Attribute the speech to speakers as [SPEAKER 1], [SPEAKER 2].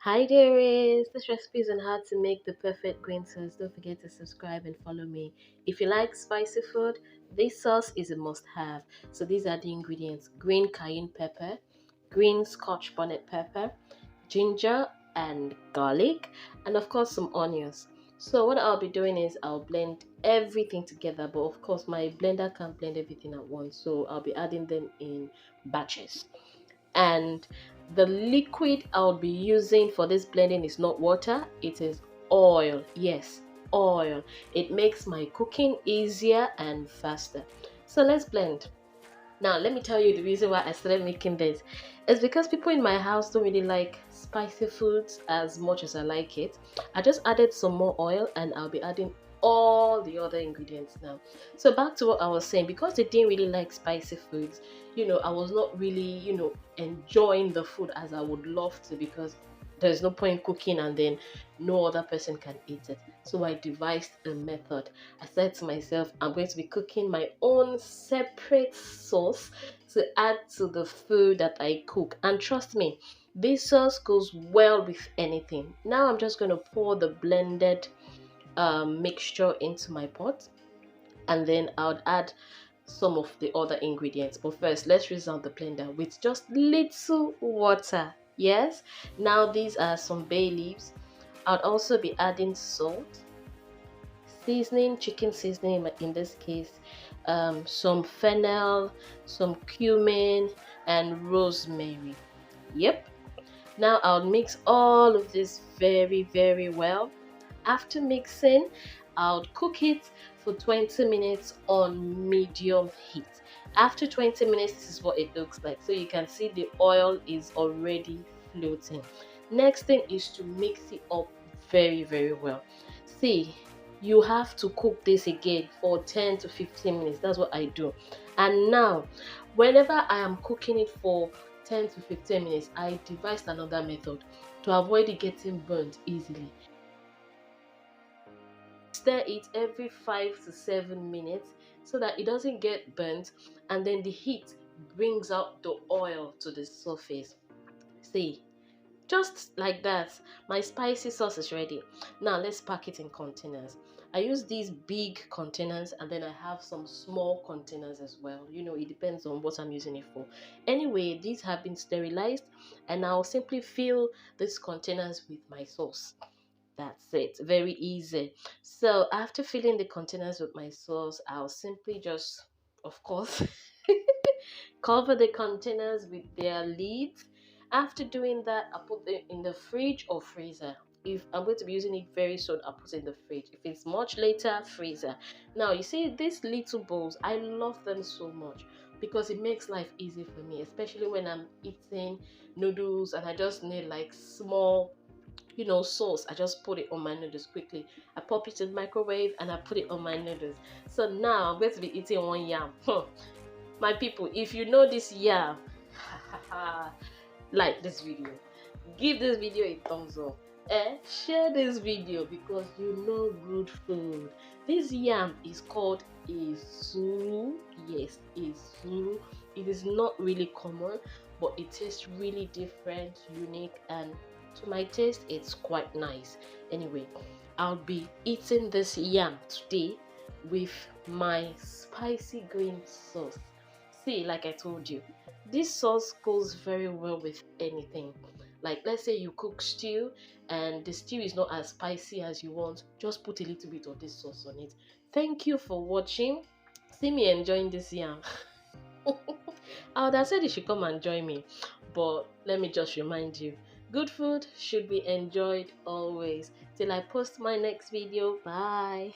[SPEAKER 1] Hi dearies, this recipe is on how to make the perfect green sauce. Don't forget to subscribe and follow me. If you like spicy food, this sauce is a must-have. So these are the ingredients: green cayenne pepper, green scotch bonnet pepper, ginger and garlic, and of course some onions. So what I'll be doing is I'll blend everything together, but of course my blender can't blend everything at once, so I'll be adding them in batches. And the liquid I'll be using for this blending is not water, it is oil. Yes, oil. It makes my cooking easier and faster. So let's blend. Now let me tell you the reason why I started making this. It's because people in my house don't really like spicy foods as much as I like it. I just added some more oil and I'll be adding all the other ingredients now. So back to what I was saying, because they didn't really like spicy foods, I was not really, enjoying the food as I would love to, because there's no point cooking and then no other person can eat it. So I devised a method. I said to myself, I'm going to be cooking my own separate sauce to add to the food that I cook. And trust me, this sauce goes well with anything. Now I'm just going to pour the blended mixture into my pot, and then I'll add some of the other ingredients. But first, let's rinse out the blender with just little water. Yes, now these are some bay leaves. I'll also be adding salt, seasoning, chicken seasoning in this case, some fennel, some cumin, and rosemary. Yep. Now I'll mix all of this very well. After mixing, I'll cook it for 20 minutes on medium heat. After 20 minutes, this is what it looks like. So you can see the oil is already floating. Next thing is to mix it up very well. See, you have to cook this again for 10 to 15 minutes. That's what I do. And now, whenever I am cooking it for 10 to 15 minutes, I devised another method to avoid it getting burnt easily. Stir it every 5 to 7 minutes so that it doesn't get burnt, and then the heat brings out the oil to the surface. See, just like that, my spicy sauce is ready. Now let's pack it in containers. I use these big containers, and then I have some small containers as well. It depends on what I'm using it for. Anyway, these have been sterilized, and I'll simply fill these containers with my sauce. That's it. Very easy. So after filling the containers with my sauce, I'll simply just, of course, cover the containers with their lids. After doing that, I put them in the fridge or freezer. If I'm going to be using it very soon, I'll put it in the fridge. If it's much later, freezer. Now, you see, these little bowls, I love them so much because it makes life easy for me, especially when I'm eating noodles and I just need like small sauce. I just put it on my noodles quickly. I pop it in the microwave and I put it on my noodles. So now I'm going to be eating one yam. My people, if you know this yam, like this video, give this video a thumbs up, and share this video because you know good food. This yam is called a yes, a It is not really common, but it tastes really different, unique, and to my taste it's quite nice. Anyway, I'll be eating this yam today with my spicy green sauce. See, like I told you, this sauce goes very well with anything. Like, let's say you cook stew and the stew is not as spicy as you want, just put a little bit of this sauce on it. Thank you for watching. See me enjoying this yam. I would have said you should come and join me, but let me just remind you, good food should be enjoyed always. Till I post my next video. Bye.